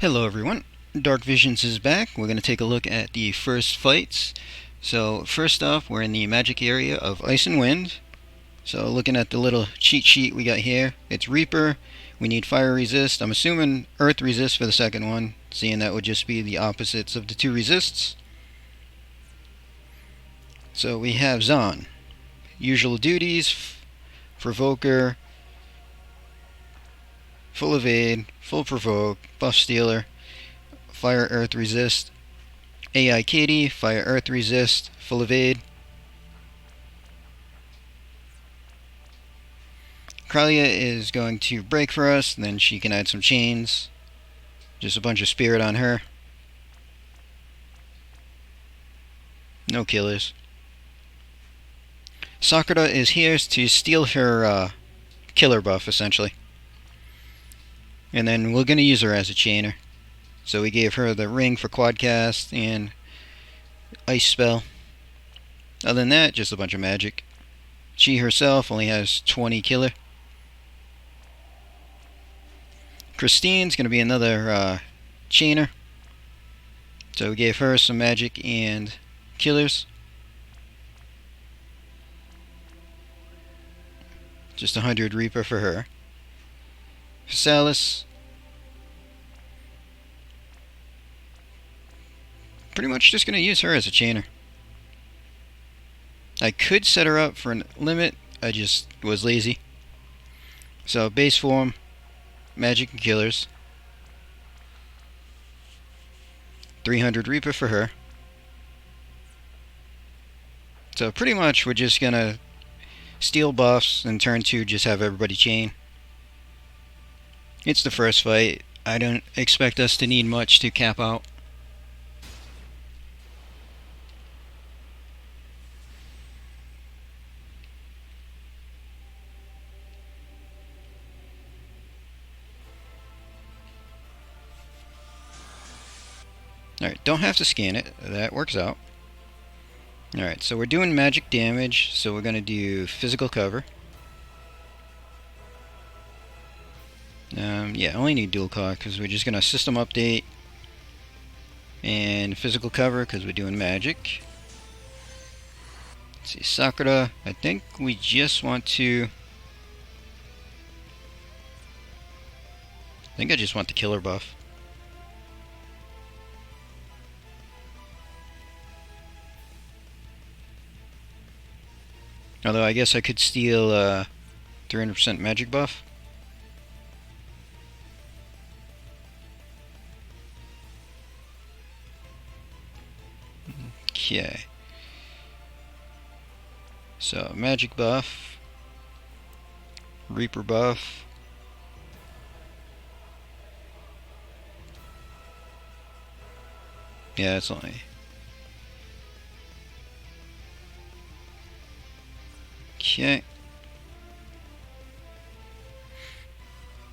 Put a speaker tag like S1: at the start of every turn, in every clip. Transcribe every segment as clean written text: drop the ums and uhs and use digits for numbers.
S1: Hello everyone, Dark Visions is back. We're going to take a look at the first fights. So first off, we're in the magic area of Ice and Wind. So looking at the little cheat sheet we got here, it's Reaper, we need Fire Resist. I'm assuming Earth Resist for the second one, seeing that would just be the opposites of the two resists. So we have Zon. Usual duties, Provoker, Full Evade, Full Provoke, Buff Stealer, Fire Earth Resist, AI Katie, Fire Earth Resist, Full Evade. Kralia is going to break for us, and then she can add some chains. Just a bunch of spirit on her. No killers. Sakura is here to steal her killer buff, essentially. And then we're going to use her as a chainer. So we gave her the ring for quadcast and ice spell. Other than that, just a bunch of magic. She herself only has 20 killer. Christine's going to be another chainer. So we gave her some magic and killers. Just 100 Reaper for her. Salis, pretty much just going to use her as a chainer. I could set her up for a limit, I just was lazy. So base form, magic and killers. 300 Reaper for her. So pretty much we're just going to steal buffs and turn 2 just have everybody chain. It's the first fight. I don't expect us to need much to cap out. Alright, don't have to scan it. That works out. Alright, so we're doing magic damage, so we're going to do physical cover. Yeah, I only need dual cock because we're just going to system update. And physical cover because we're doing magic. Let's see, Sakura, I think we just want to... I think I just want the killer buff. Although I guess I could steal 300% magic buff. Okay. So, magic buff. Reaper buff. Yeah, it's only... Okay.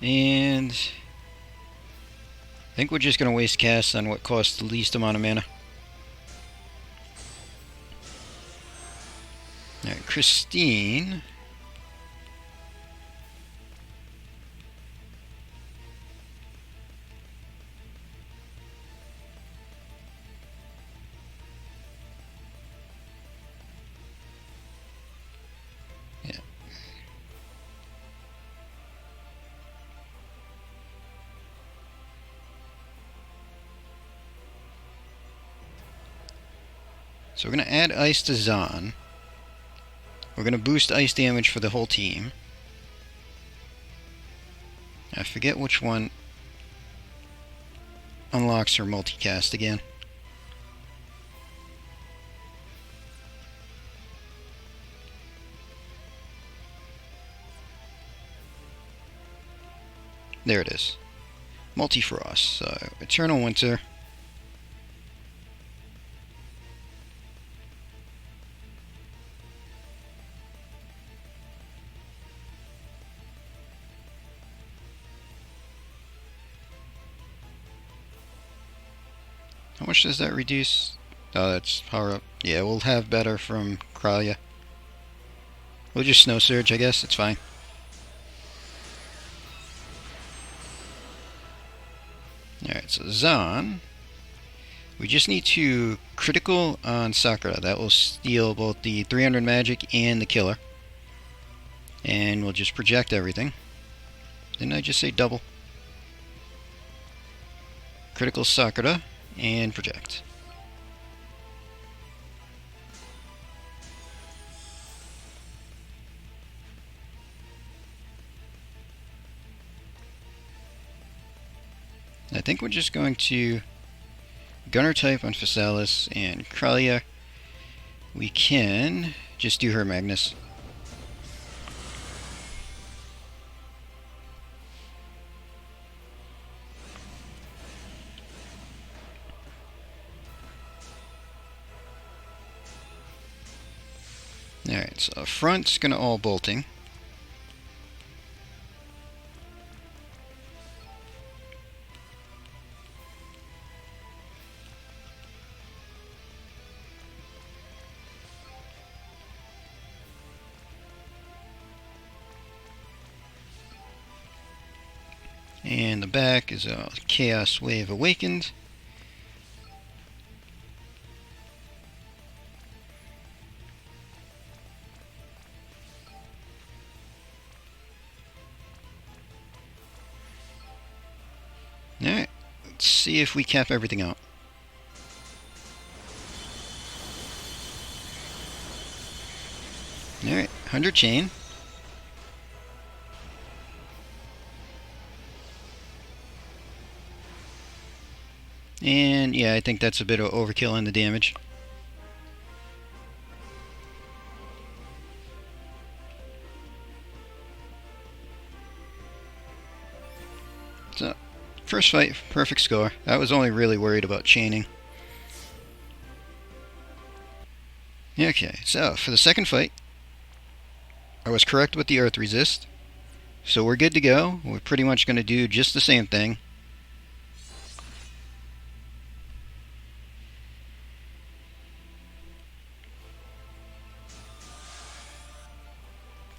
S1: And... I think we're just going to waste casts on what costs the least amount of mana. Alright, Christine. Yeah. So we're going to add ice to Zon. We're going to boost ice damage for the whole team. I forget which one unlocks her multicast again. There it is. Multifrost. So, Eternal Winter. How much does that reduce? Oh, that's power up. Yeah, we'll have better from Kralia. We'll just Snow Surge, I guess. It's fine. Alright, so Zahn. We just need to critical on Sakura. That will steal both the 300 magic and the killer. And we'll just project everything. Didn't I just say double? Critical Sakura and project. I think we're just going to Gunner type on Physalis, and Kralia, we can just do her Magnus. Alright, so front's gonna all bolting. And the back is a Chaos Wave Awakened. Alright, let's see if we cap everything out. Alright, 100 chain. And yeah, I think that's a bit of overkill in the damage. So, first fight, perfect score. I was only really worried about chaining. Okay, so for the second fight, I was correct with the Earth Resist. So we're good to go. We're pretty much going to do just the same thing.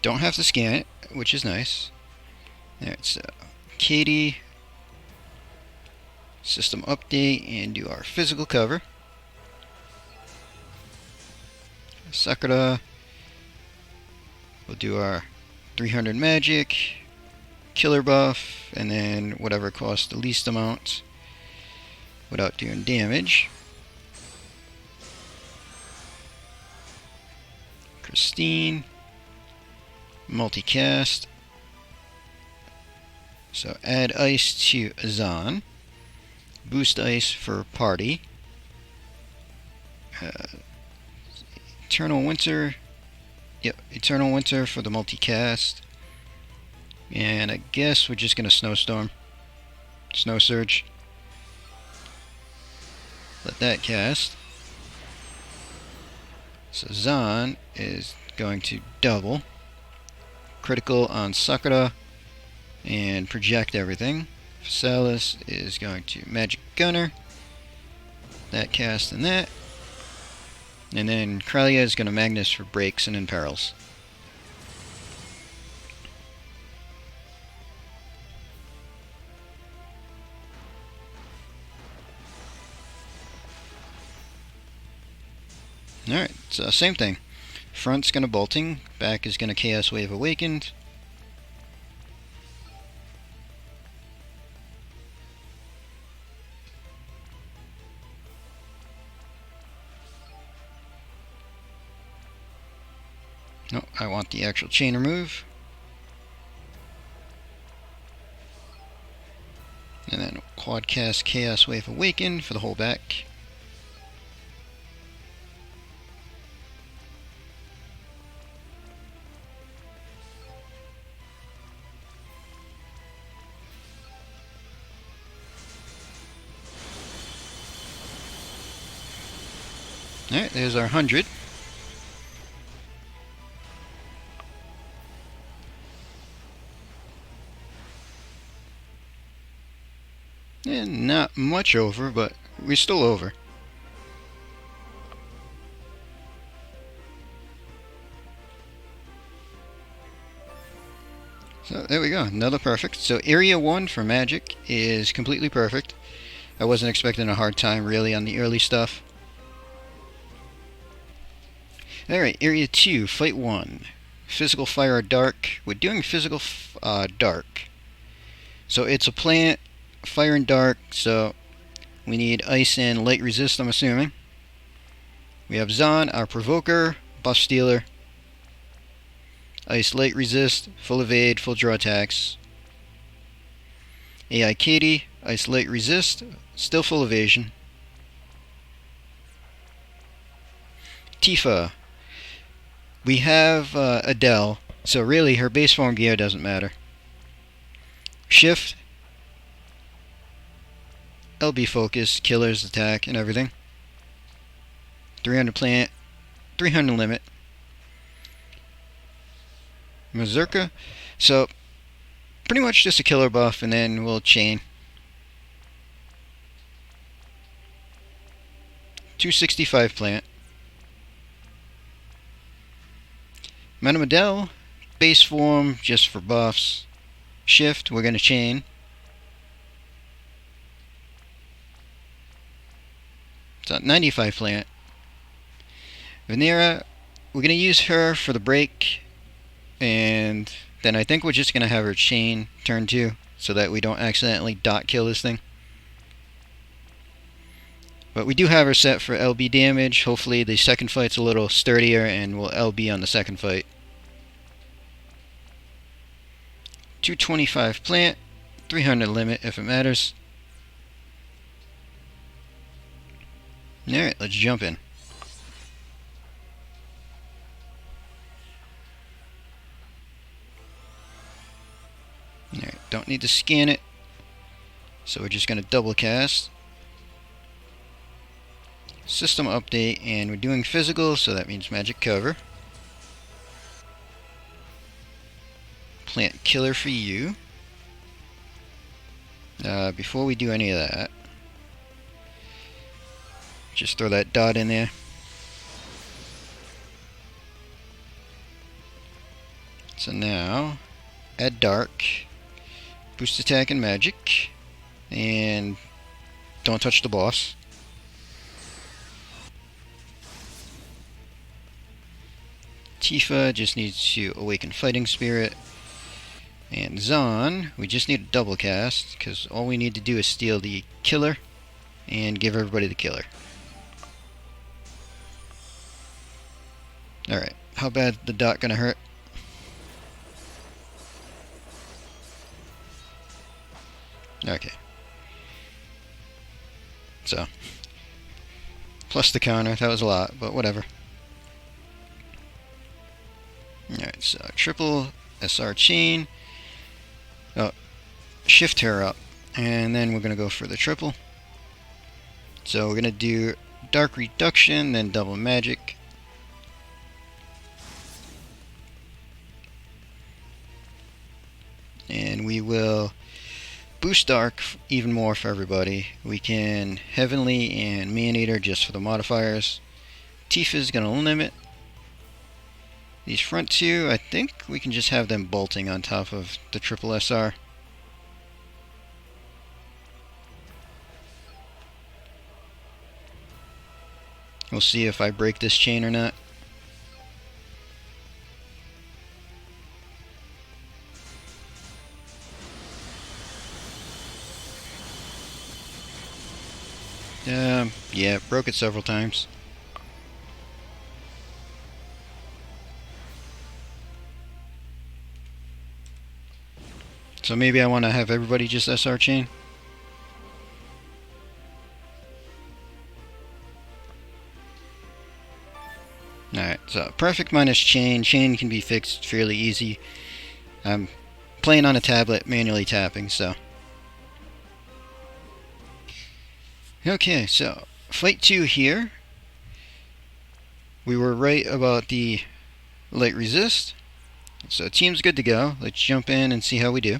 S1: Don't have to scan it, which is nice. Alright, so Katie, system update, and do our physical cover. Sakura, we'll do our 300 magic, killer buff, and then whatever costs the least amount without doing damage. Christine, multicast. So add ice to Azan. Boost ice for party. Eternal Winter. Yep, Eternal Winter for the multicast. And I guess we're just going to Snowstorm. Snow Surge. Let that cast. So Zahn is going to double. Critical on Sakura. And project everything. Physalis is going to Magic Gunner. That cast and that. And then Kralia is going to Magnus for breaks and imperils. Alright, so same thing. Front's going to Bolting. Back is going to Chaos Wave Awakened. No, I want the actual chain remove. And then Quadcast Chaos Wave Awaken for the whole back. Alright, there's our 100. And not much over, but we're still over. So there we go, another perfect. So area 1 for magic is completely perfect. I wasn't expecting a hard time really on the early stuff. Alright, area 2, fight 1. Physical fire or dark. We're doing physical dark. So it's a plant, fire and dark, so we need ice and light resist, I'm assuming. We have Zon, our provoker, buff stealer. Ice light resist, full evade, full draw attacks. AI Katie, ice light resist, still full evasion. Tifa. We have Adele, so really her base form gear doesn't matter. Shift, LB focus, killers, attack, and everything. 300 plant, 300 limit. Mazurka, so pretty much just a killer buff, and then we'll chain. 265 plant. Madame Adele, base form just for buffs. Shift, we're going to chain. So 95 plant. Venera, we're going to use her for the break, and then I think we're just going to have her chain turn 2 so that we don't accidentally dot kill this thing. But we do have her set for LB damage. Hopefully the second fight's a little sturdier and we'll LB on the second fight. 225 plant, 300 limit if it matters. Alright, let's jump in. Alright, don't need to scan it. So we're just going to double cast. System update, and we're doing physical, so that means magic cover. Plant killer for you. Before we do any of that, just throw that dot in there. So now, add dark, boost attack and magic, and don't touch the boss. Tifa just needs to awaken fighting spirit. And Zon, we just need a double cast, because all we need to do is steal the killer and give everybody the killer. Alright, how bad the dot gonna hurt? Okay. So, plus the counter, that was a lot, but whatever. Alright, so triple SR chain. Oh, shift her up, and then we're going to go for the triple. So we're going to do dark reduction, then double magic. And we will boost dark even more for everybody. We can heavenly and man-eater just for the modifiers. Tifa is going to limit. These front two, I think we can just have them bolting on top of the triple SR. We'll see if I break this chain or not. Yeah, broke it several times. So maybe I want to have everybody just SR chain. Alright, so perfect minus chain. Chain can be fixed fairly easy. I'm playing on a tablet, manually tapping, so. Okay, so fight 2 here. We were right about the light resist. So team's good to go. Let's jump in and see how we do.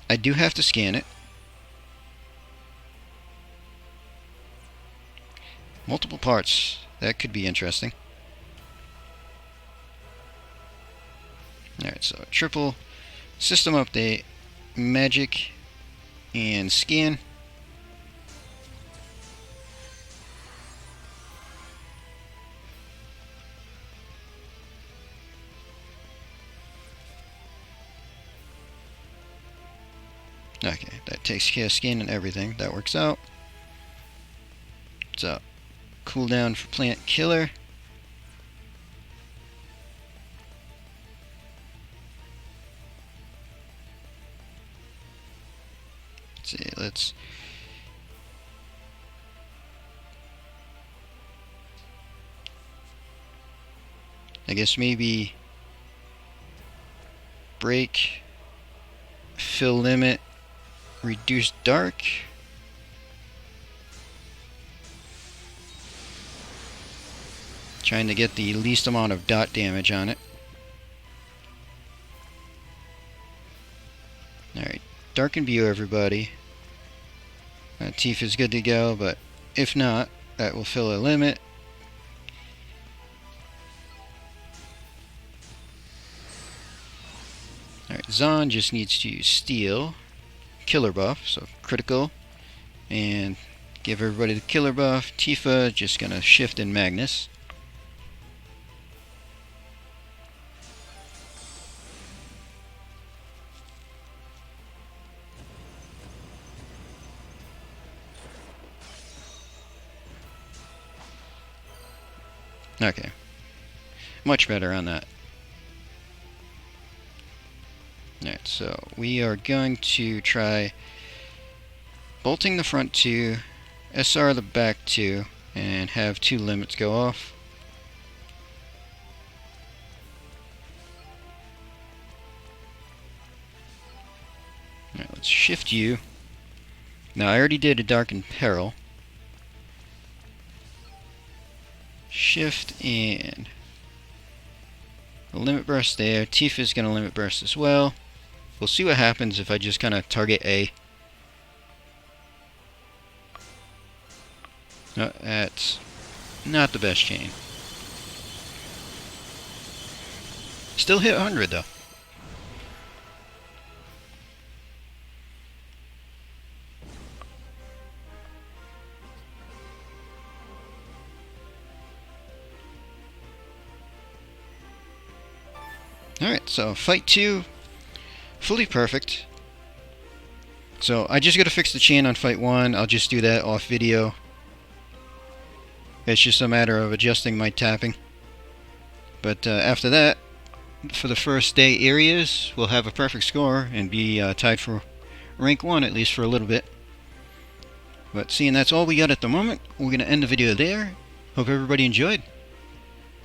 S1: I do have to scan it. Multiple parts. That could be interesting. Alright, so triple system update, magic, and scan. Okay, that takes care of skin and everything. That works out. So, cooldown for plant killer. Let's see, let's... I guess maybe break, fill limit, reduce dark. Trying to get the least amount of dot damage on it. Alright, darken view everybody. Tifa's good to go, but if not, that will fill a limit. Alright, Zahn just needs to steal killer buff, so critical, and give everybody the killer buff. Tifa just gonna shift in Magnus. Okay, much better on that. Alright, so we are going to try bolting the front two, SR the back two, and have two limits go off. Alright, let's shift you. Now I already did a Darkened Peril. Shift and a limit burst there. Tifa's gonna limit burst as well. We'll see what happens if I just kind of target A. No, that's not the best chain. Still hit 100 though. Alright, so fight 2, fully perfect. So I just gotta fix the chain on fight 1. I'll just do that off video. It's just a matter of adjusting my tapping. But after that, for the first day areas, we'll have a perfect score and be tied for rank 1 at least for a little bit. But seeing that's all we got at the moment, we're gonna end the video there. Hope everybody enjoyed.